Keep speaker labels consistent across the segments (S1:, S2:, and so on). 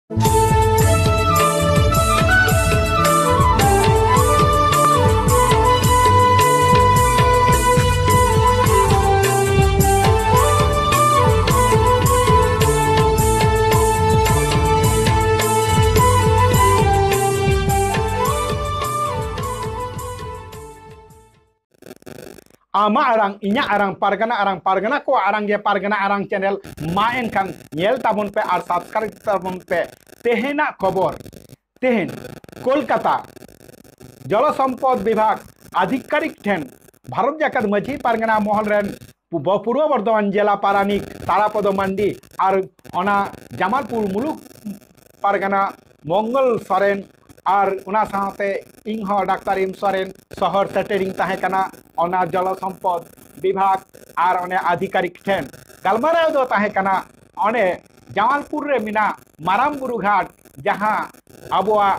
S1: Ama arang inya arang pargana ko arang ge pargana arang channel main kan nyel tabon pe ar subscribe tabon pe tehena खबर तेहन कोलकाता जल सम्पद विभाग आधिकारिक ठेन भारत जाकत माझी पारगना महल रेन पूर्व बर्धमान जिला पारानिक तारापद मांडी और ओना जमालपुर मुलुक पारगना मंगल सोरेन और उना साथे इंह डाक्टर इम सोरेन शहर सेटेरिंग ताहे कना ओना जल सम्पद विभाग और ओने आधिकारिक ठेन गलमाराव दो ताहे कना ओने जमालपुर रे मिना माराम बुरु घाट जहाँ अबुआ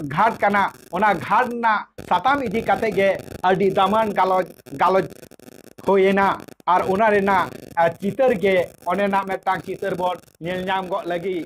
S1: घाट कना ओना घाट ना साताम इदी काते गे अडी दामान गालोज होयेना और ओना रेना चितर गे ओने ना मेटांग चितर बोर्ड नेल नाम गो लगी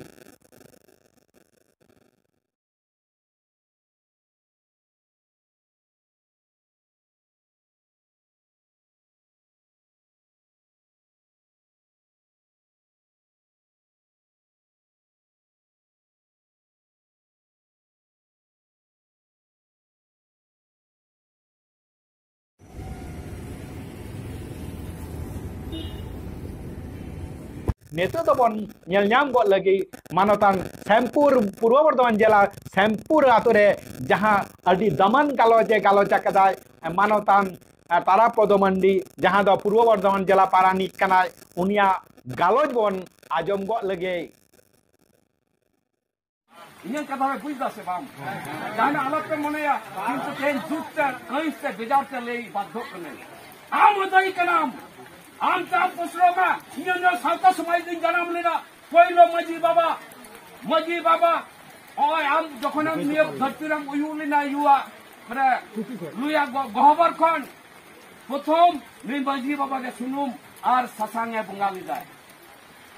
S1: नेतो दबन नेलनाम गो लगी मानतान सैमपुर पूर्व बर्धमान जिला सैमपुर आतुरे जहां अडी दमन गालोजे गालोजा कदाय मानतान तारापद मंडी जहां दो पूर्व बर्धमान जिला पारानिक कना उनिया गालोज बन आजम गो लगे
S2: इन्हें कथा में बुझ दसे बाम जाना अलग पे मनेया किंतु तेन जुटता कहीं से बेजार ले बात करने आम होता ही का नाम आम चाप पुसरो में इन्हें साता समाज दिन जन्म लेना कोई लो मजी बाबा और आम जखन हम नियम धरती रंग उयुलिना युवा मरे लुया गहबर खन प्रथम नि मजी बाबा के सुनुम और ससांगे बंगाली जाए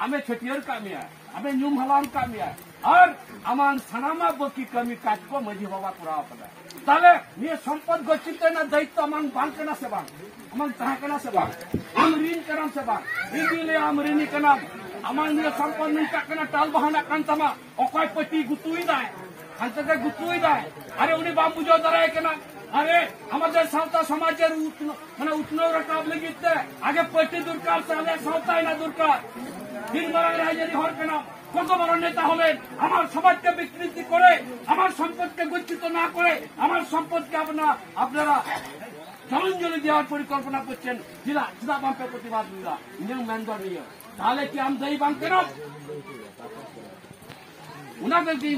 S2: हमें छटियर का मिया हमें न्यूम हलाम का मिया और अमान सनामा बकी कमी काट को मजी बाबा पूरा पड़ा ताले ये संपद गचिते ना दायित्व अमान बांग करना से बांग अमान तहा करना से बांग हम ऋण करना से बांग इदिले हम ऋणी करना अमान ये संपद निका करना टाल बहाना कांतमा ओकाय पटी गुतुई दाय अंतते गुतुई दाय अरे उनी बाम बुझो दराय करना अरे हमारे सावता समाजेर माने उतनो रकाब लगिते आगे पटी दुरकार साले सावता ना दुरकार दिन बड़ा राजनी हर करना কত বড় নেতা হবেন আমার সমাজকে বিকৃতি করে আমার সম্পদকে গচ্ছিত না করে আমার সম্পদকে আপনারা জলাঞ্জলি দেওয়ার পরিকল্পনা করছেন জিলা বাম্পের প্রতিবাদ নিয়ে মেন্দর নিয়ে তাহলে কি আমি দায়ী বাম কেন উনাদের কি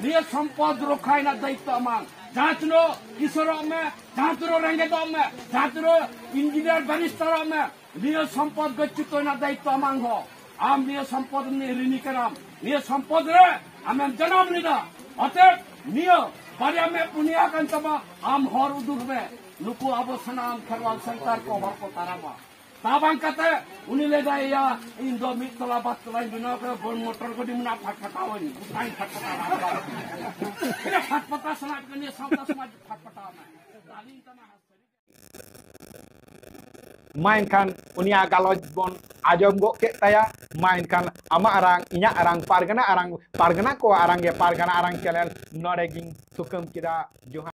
S2: নিয়ে সম্পদ রক্ষায় না দায়িত্ব আমার जांचनो किशोरों में जांचनो रंगेदों में जांचनो इंजीनियर बैरिस्टरों में निये संपद गच्चित ना दायित्व मांग हो आम निये संपद ने ऋणी कराम निये संपद रे आम जन्म लीदा अतः निये पारिया में पुनिया कंतमा आम हर उदुर में नुकु आबो सनाम खरवाल संतार को हर को तारामा ताबांग कते उन्हीं ले जाए या इन दो मिट तला बात तला बिना कर बोल मोटर को दिमना फटफटाओ नहीं उठाई फटफटा इन्हें फटफटा समाज के लिए सावता समाज फटफटा में तालीम तना
S1: main kan unia galoj bon ajom go ke taya main kan ama arang inya arang pargana ko arang ge pargana arang channel noreging sukum kida Johan